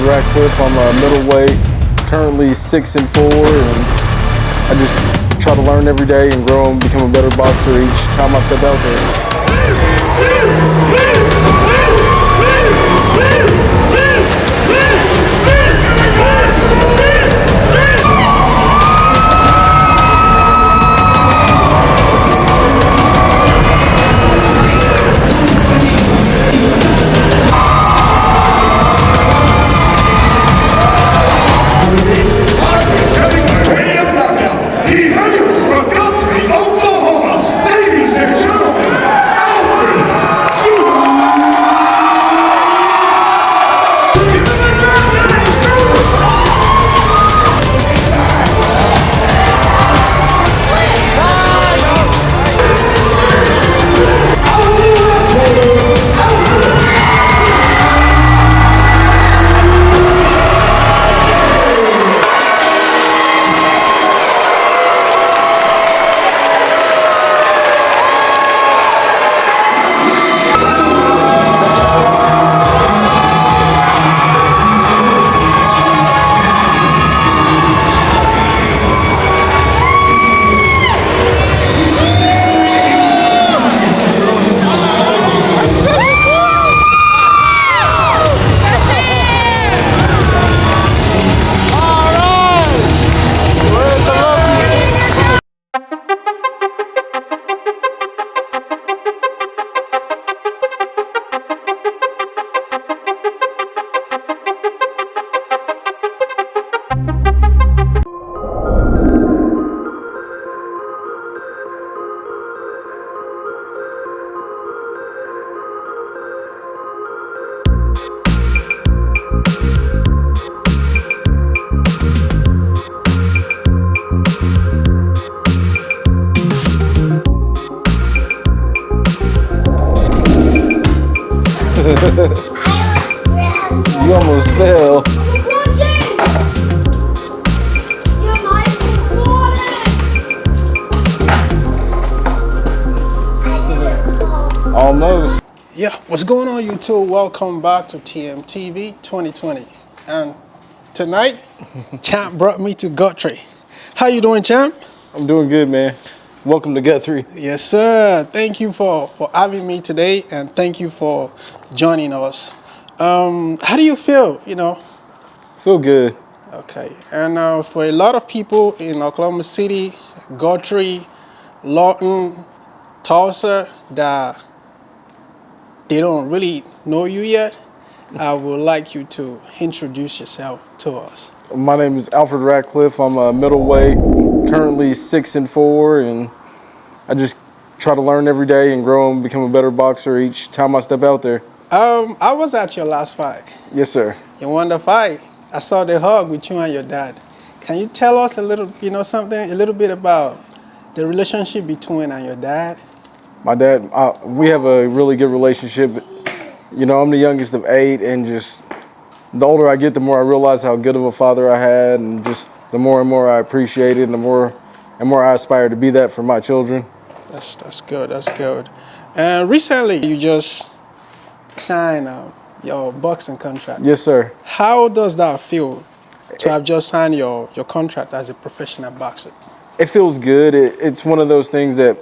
Ratcliffe. I'm a middleweight, currently 6-4, and I just try to learn every day and grow and become a better boxer each time I step out there. You almost fell. Almost. Yeah, what's going on, YouTube? Welcome back to TMTV 2020. And tonight, Champ brought me to Guthrie. How you doing, Champ? I'm doing good, man. Welcome to Guthrie. Yes, sir. Thank you for having me today, and thank you for joining us. How do you feel, Feel good. Okay, and for a lot of people in Oklahoma City, Guthrie, Lawton, Tulsa, that they don't really know you yet, I would like you to introduce yourself to us. My name is Alfred Ratcliffe. I'm a middleweight, currently 6-4, and I just try to learn every day and grow and become a better boxer each time I step out there. I was at your last fight. Yes, sir. You won the fight. I saw the hug with you and your dad. Can you tell us a little bit about the relationship between you and your dad? My dad, we have a really good relationship. I'm the youngest of 8, and just the older I get, the more I realize how good of a father I had, and just the more and more I appreciate it, and the more and more I aspire to be that for my children. That's good. That's good. And recently, you just signed your boxing contract. Yes, sir. How does that feel to have just signed your contract as a professional boxer? It feels good. It's one of those things that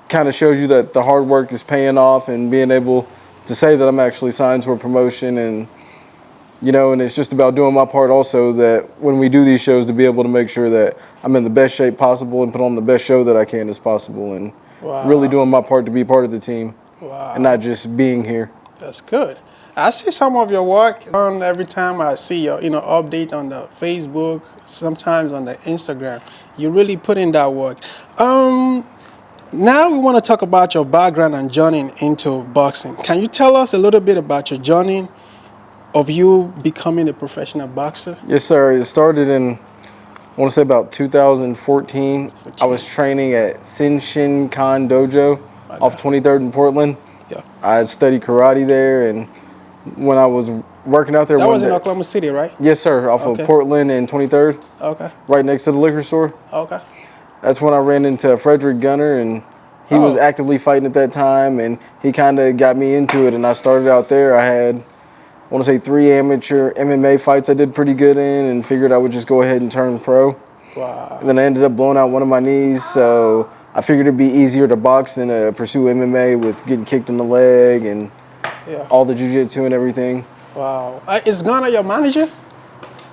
kind of shows you that the hard work is paying off, and being able to say that I'm actually signed to a promotion, and and it's just about doing my part also, that when we do these shows, to be able to make sure that I'm in the best shape possible and put on the best show that I can as possible, and really doing my part to be part of the team. Wow. And not just being here. That's good. I see some of your work every time I see your update on the Facebook, sometimes on the Instagram. You really put in that work. Now we want to talk about your background and journey into boxing. Can you tell us a little bit about your journey of you becoming a professional boxer? Yes, sir. It started in, I want to say about 2014. I was training at Senshin Kan Dojo off 23rd in Portland. Yeah. I studied karate there, and when I was working out there, that was in Oklahoma City, right? Yes, sir. Off of Portland and 23rd. Okay. Right next to the liquor store. Okay. That's when I ran into Frederick Gunner, and he was actively fighting at that time, and he kind of got me into it, and I started out there. I had want to say 3 amateur MMA fights I did pretty good in, and figured I would just go ahead and turn pro. Wow. And then I ended up blowing out one of my knees, so I figured it'd be easier to box than to pursue MMA with getting kicked in the leg and all the jiu-jitsu and everything. Wow. Is Ghana your manager?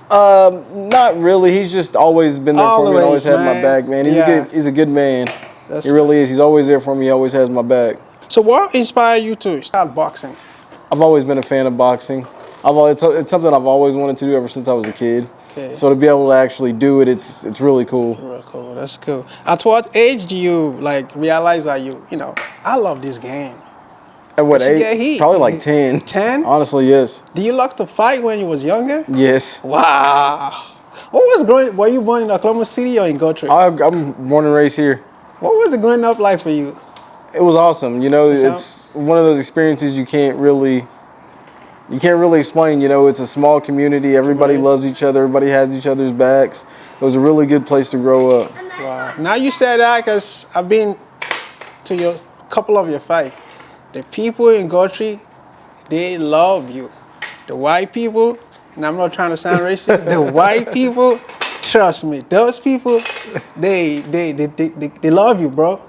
Not really. He's just always been there for me and always had my back, man. He's a good man. He really is. He's always there for me. He always has my back. So what inspired you to start boxing? I've always been a fan of boxing. It's something I've always wanted to do ever since I was a kid. Okay. So to be able to actually do it, it's really cool. Real cool. That's cool. At what age do you realize that I love this game? At what age? Probably like 10. 10? Honestly, yes. Do you like to fight when you was younger? Yes. Wow. Were you born in Oklahoma City or in Guthrie? I'm born and raised here. What was it growing up like for you? It was awesome. It's one of those experiences you can't really explain. It's a small community. Everybody loves each other. Everybody has each other's backs. It was a really good place to grow up. Wow. Now you said that because I've been to a couple of your fights. The people in Guthrie, they love you. The white people, and I'm not trying to sound racist, the white people, trust me, those people, they love you, bro.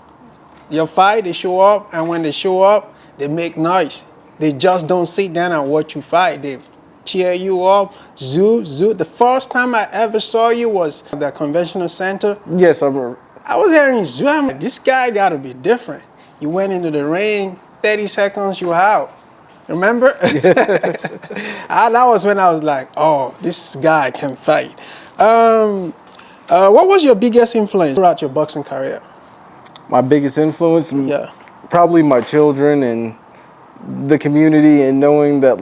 Your fight, they show up, and when they show up, they make noise. They just don't sit down and watch you fight. They cheer you up, zoo. The first time I ever saw you was at the conventional center. Yes, I remember. I was hearing zoo. I'm like, this guy got to be different. You went into the ring, 30 seconds, you out. Remember? That was when I was like, oh, this guy can fight. What was your biggest influence throughout your boxing career? My biggest influence? Probably my children and the community, and knowing that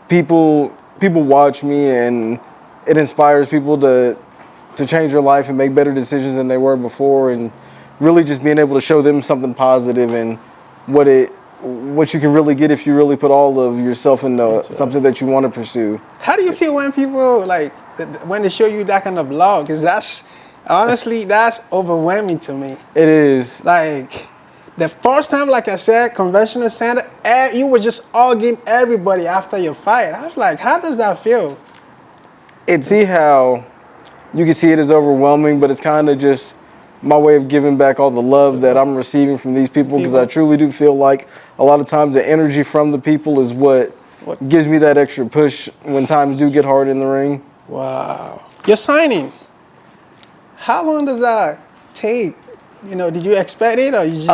people watch me and it inspires people to change their life and make better decisions than they were before, and really just being able to show them something positive and what you can really get if you really put all of yourself into something that you want to pursue. How do you feel when people when they show you that kind of love? Because that's overwhelming to me. It is. The first time, like I said, conventional center, you were just hugging everybody after your fight. I was like, how does that feel? See how you can see it as overwhelming, but it's kind of just my way of giving back all the love that I'm receiving from these people, because I truly do feel like a lot of times the energy from the people is what gives me that extra push when times do get hard in the ring. Wow. Your signing, how long does that take? Did you expect it, or you just...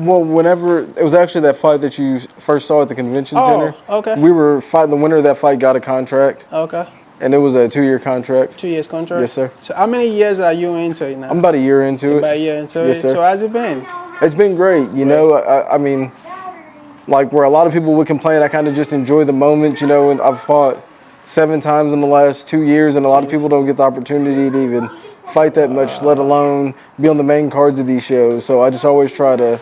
Well, whenever it was actually that fight that you first saw at the convention center. Okay. We were fighting. The winner of that fight got a contract. Okay. And it was a 2-year contract. 2 years contract? Yes, sir. So how many years are you into it now? I'm about a year into it. About a year into it? Yes, sir. So how's it been? It's been great. I mean, where a lot of people would complain, I kind of just enjoy the moment, and I've fought 7 times in the last 2 years, and a lot of people don't get the opportunity to even fight that much, let alone be on the main cards of these shows. So I just always try to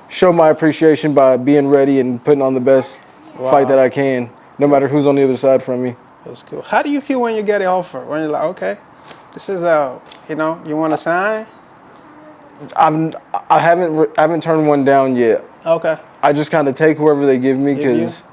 show my appreciation by being ready and putting on the best fight that I can, no matter who's on the other side from me. That's cool. How do you feel when you get an offer? When you're like, okay, this is you want to sign? I haven't turned one down yet. Okay. I just kind of take whoever they give me, because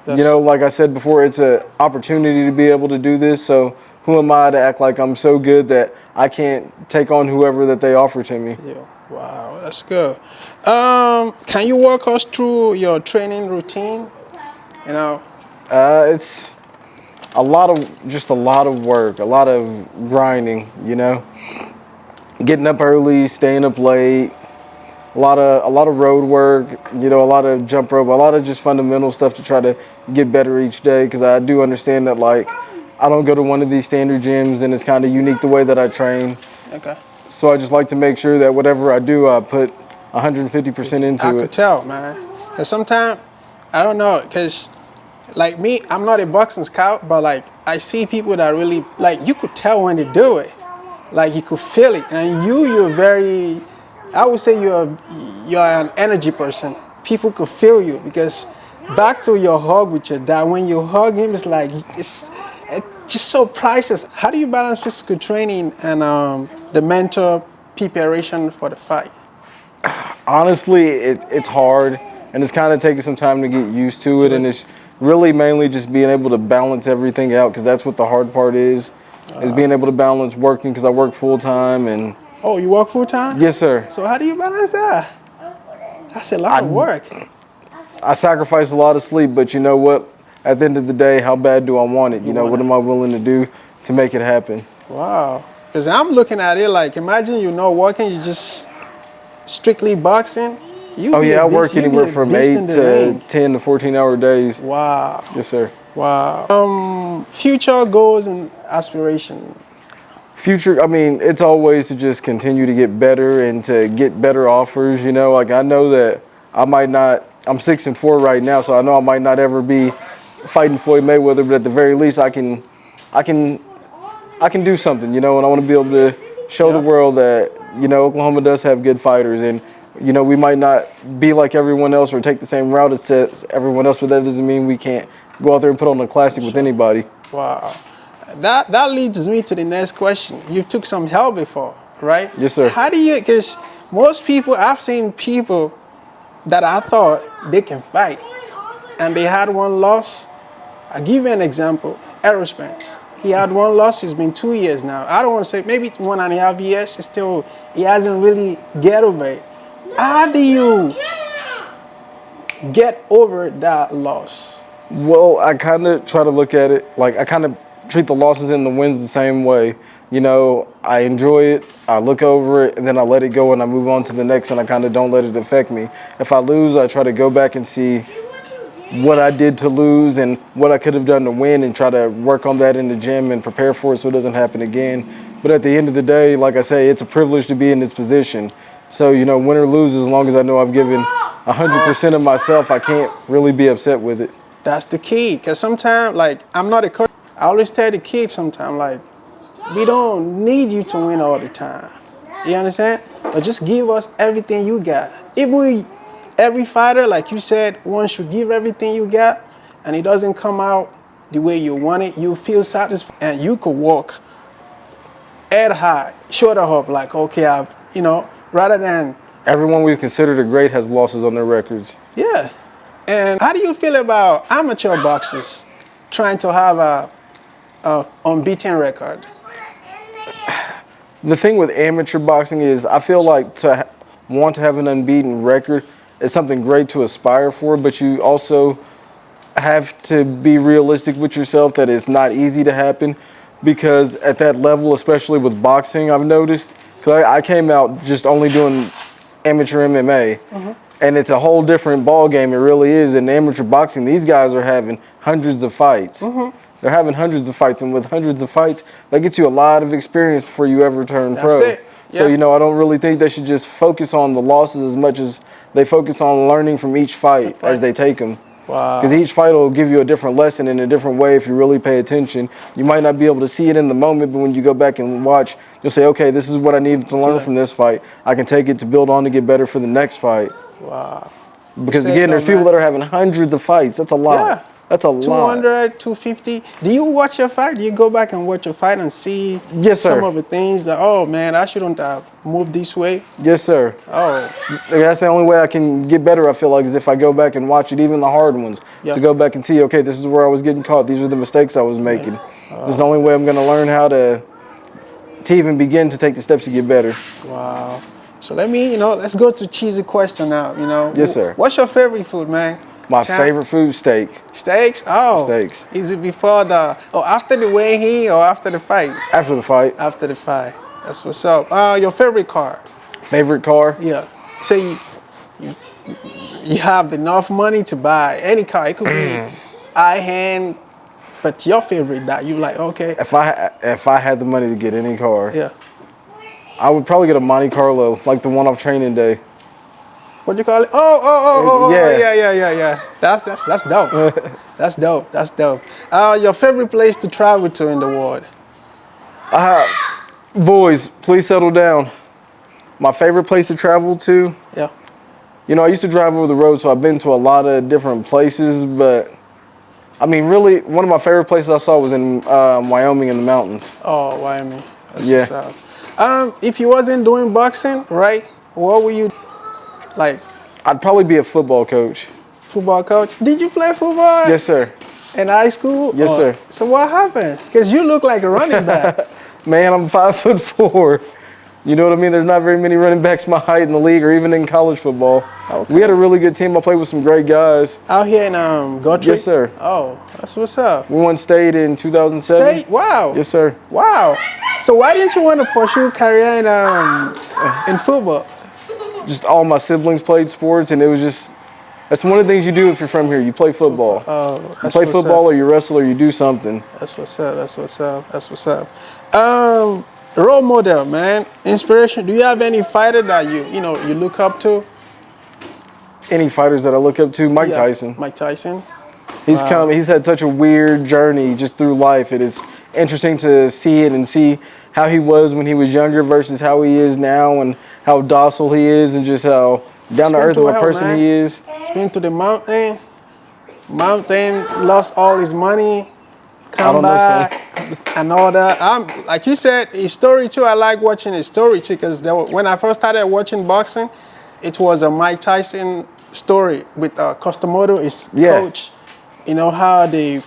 like I said before, it's an opportunity to be able to do this. So who am I to act like I'm so good that I can't take on whoever that they offer to me? Yeah. Wow, that's good. Can you walk us through your training routine? It's a lot of work, a lot of grinding, getting up early, staying up late, a lot of road work, a lot of jump rope, a lot of just fundamental stuff to try to get better each day, because I do understand that I don't go to one of these standard gyms, and it's kind of unique the way that I train. Okay. So I just like to make sure that whatever I do, I put 150% into it. I could tell, man. Because sometimes, I don't know, because like me, I'm not a boxing scout, but I see people that really, you could tell when they do it. You could feel it. And you're very, I would say you're an energy person. People could feel you, because back to your hug with your dad, when you hug him, it's just so priceless. How do you balance physical training and the mental preparation for the fight? Honestly, it's hard, and it's kind of taking some time to get used to it, and it's really mainly just being able to balance everything out, because that's what the hard part is being able to balance working, because I work full time. And Oh, you work full time? yes, sir. So how do you balance that? That's a lot of work. I sacrifice a lot of sleep, but you know what? At the end of the day, how bad do I want it? You know, what am I willing to do to make it happen? Wow. Because I'm looking at it like, imagine you're not working, you just strictly boxing. You Oh be yeah, a I beast. work You be anywhere a from beast in 8 the to ring. 10 to 14-hour days. Wow. Yes, sir. Wow. Future goals and aspiration. Future, I mean, it's always to just continue to get better and to get better offers. You know, like I know that I might not. I'm 6-4 right now, so I know I might not ever be fighting Floyd Mayweather, but at the very least, I can do something. You know, and I want to be able to show the Yeah. world that Oklahoma does have good fighters, and we might not be like everyone else or take the same route as everyone else, but that doesn't mean we can't go out there and put on a classic with anybody. Wow. That leads me to the next question. You took some help before, right? Yes, sir. How do you, because most people, I've seen people that I thought they can fight and they had one loss. I'll give you an example. Aerospace. He had one loss. It's been 2 years now. I don't want to say maybe 1.5 years. It's still, he hasn't really get over it. How do you get over that loss? Well, I kind of try to look at it like I kind of treat the losses and the wins the same way. You know, I enjoy it, I look over it, and then I let it go and I move on to the next, and I kind of don't let it affect me. If I lose, I try to go back and see what I did to lose and what I could have done to win, and try to work on that in the gym and prepare for it so it doesn't happen again. But at the end of the day, like I say, it's a privilege to be in this position. So, win or lose, as long as I know I've given 100% of myself, I can't really be upset with it. That's the key. Because sometimes, like, I'm not a coach. I always tell the kids sometimes, like, we don't need you to win all the time. You understand? But just give us everything you got. Every fighter, like you said, one should give everything you got, and it doesn't come out the way you want it, you feel satisfied, and you could walk head high, shoulder up, like, okay, rather than. Everyone we've considered a great has losses on their records. Yeah. And how do you feel about amateur boxers trying to have a unbeaten record? The thing with amateur boxing is I feel like to want to have an unbeaten record is something great to aspire for, but you also have to be realistic with yourself that it's not easy to happen, because at that level, especially with boxing, I've noticed, because I came out just only doing amateur MMA, and it's a whole different ball game. It really is. In amateur boxing, these guys are having hundreds of fights. They're having hundreds of fights, and with hundreds of fights, that gets you a lot of experience before you ever turn pro. That's it. So, Yeah. I don't really think they should just focus on the losses as much as they focus on learning from each fight as they take them. Wow. Because each fight will give you a different lesson in a different way if you really pay attention. You might not be able to see it in the moment, but when you go back and watch, you'll say, okay, this is what I needed to learn from this fight. I can take it to build on to get better for the next fight. Wow. Because again, there's people that are having hundreds of fights. That's a lot. Yeah. That's a lot. 200, 250. Do you watch your fight? Do you go back and watch your fight and see Yes, sir. some of the things that, oh man, I shouldn't have moved this way? Yes, sir. Oh. That's the only way I can get better, I feel like, is if I go back and watch it, even the hard ones. Yeah. To go back and see, okay, this is where I was getting caught. These are the mistakes I was making. This is the only way I'm going to learn how to even begin to take the steps to get better. Wow. So let's go to cheesy question now, Yes, sir. What's your favorite food, man? My favorite food, steak. Steaks? Oh. Steaks. Is it before after the weigh-in or after the fight? After the fight. After the fight. That's what's up. Your favorite car? Favorite car? Yeah. Say you have enough money to buy any car. It could be high-end, but your favorite that you like, okay. If I had the money to get any car, Yeah. I would probably get a Monte Carlo, like the one off training day. What do you call it? Oh, Yeah. yeah. That's dope. That's dope. Your favorite place to travel to in the world? Boys, please settle down. My favorite place to travel to? Yeah. I used to drive over the road, so I've been to a lot of different places, but I mean, really, one of my favorite places I saw was in Wyoming in the mountains. Oh, Wyoming. That's Yeah. what's up. If you wasn't doing boxing, right, what were you like? I'd probably be a football coach. Football coach. Did you play football? Yes, sir. In high school? Yes, sir. So what happened? Because you look like a running back. Man, I'm 5'4". You know what I mean? There's not very many running backs my height in the league or even in college football. Okay. We had a really good team. I played with some great guys. Out here in Guthrie? Yes, sir. Oh, that's what's up. We won state in 2007. State? Wow. Yes, sir. Wow. So why didn't you want to pursue a career in football? Just all my siblings played sports, and it was just, that's one of the things you do if you're from here. You play football. Oh, you play football or you wrestle or you do something. That's what's up. That's what's up. That's what's up. Role model, man. Inspiration. Do you have any fighter that you look up to? Any fighters that I look up to? Mike Tyson. Mike Tyson. He's had such a weird journey just through life. It is interesting to see it and see how he was when he was younger versus how he is now, and how docile he is, and just how down to earth of a person he is. He's been to the mountain, lost all his money, come back, and all that. Like you said, his story too. I like watching his story too, because when I first started watching boxing, it was a Mike Tyson story with Customodo, his coach. You know how they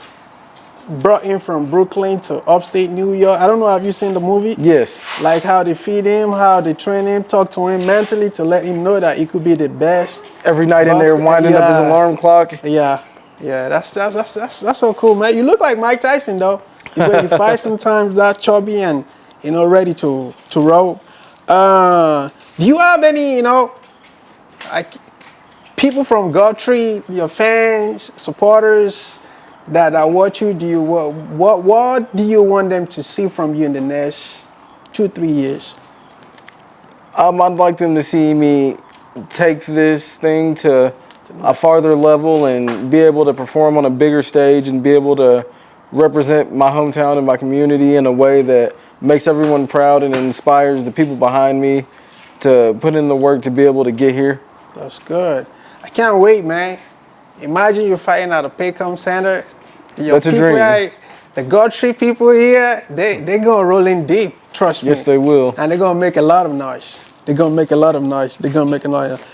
brought him from Brooklyn to upstate New York. I don't know, have you seen the movie? Yes. Like how they feed him, how they train him, talk to him mentally to let him know that he could be the best. Every night in there winding up his alarm clock. Yeah, that's so cool, man. You look like Mike Tyson though. The way you fight sometimes, that chubby and ready to roll. Do you have any like people from Guthrie, your fans, supporters that watch you? Do you what do you want them to see from you in the next 2-3 years? I'd like them to see me take this thing to a farther level and be able to perform on a bigger stage and be able to represent my hometown and my community in a way that makes everyone proud and inspires the people behind me to put in the work to be able to get here. That's good. I can't wait, man. Imagine you're fighting at a Paycom Center. That's a dream. The Guthrie people here, they gonna roll in deep. Trust me. Yes, they will. And they're gonna make a lot of noise. Big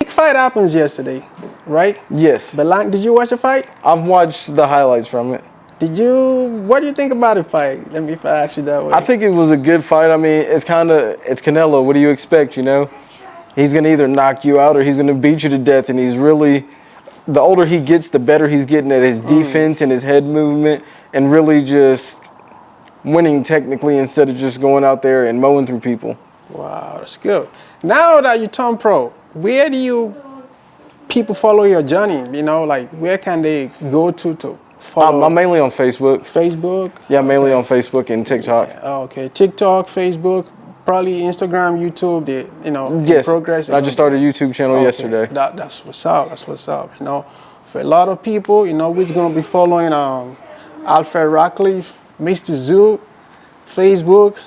fight happens yesterday, right? Yes. Did you watch the fight? I've watched the highlights from it. What do you think about the fight? Let me ask you that way. I think it was a good fight. I mean, it's Canelo. What do you expect, He's going to either knock you out or he's going to beat you to death. And he's really, the older he gets, the better he's getting at his defense and his head movement and really just winning technically instead of just going out there and mowing through people. Wow, that's good. Now that you turn pro, where do people follow your journey? Like where can they go to follow? I'm mainly on Facebook. Facebook? Yeah, mainly on Facebook and TikTok. Yeah. Oh, okay, TikTok, Facebook, probably Instagram, YouTube. Yes. Progress. I just started a YouTube channel yesterday. That's what's up. That's what's up. For a lot of people, we're gonna be following Alfred Ratcliffe, Mr. Zoo, Facebook,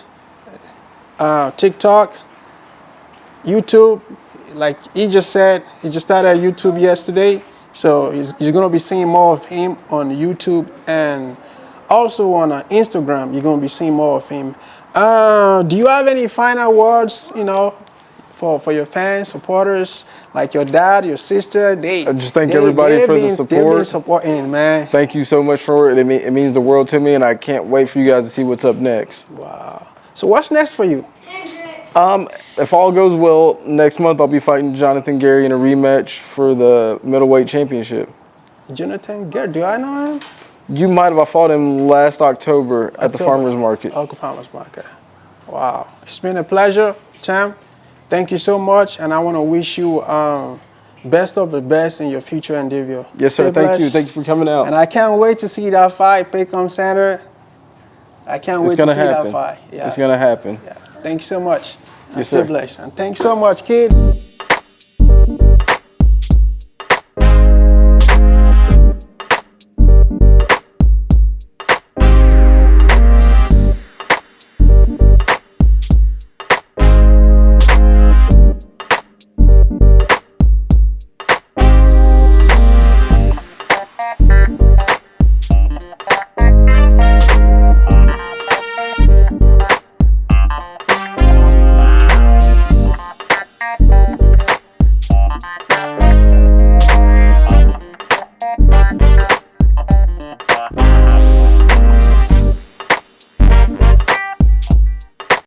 TikTok, YouTube. Like he just said, he just started YouTube yesterday. So you're going to be seeing more of him on YouTube, and also on Instagram, you're going to be seeing more of him. Do you have any final words, for your fans, supporters, like your dad, your sister? I just thank everybody for the support. They've been supporting, man. Thank you so much for it. It means the world to me, and I can't wait for you guys to see what's up next. Wow. So what's next for you? If all goes well, next month I'll be fighting Jonathan Gary in a rematch for the middleweight championship. Jonathan Gary, do I know him? You might have. I fought him last October at the farmer's market. Okay, farmer's market. Wow. It's been a pleasure, Cham. Thank you so much, and I want to wish you best of the best in your future endeavor. Yes, sir. Thank you. Thank you for coming out. And I can't wait to see that fight, Paycom Center. I can't wait to see that fight. Yeah. It's going to happen. Yeah. Thank you so much. Yes, sir. Blessed. And thanks so much, kid.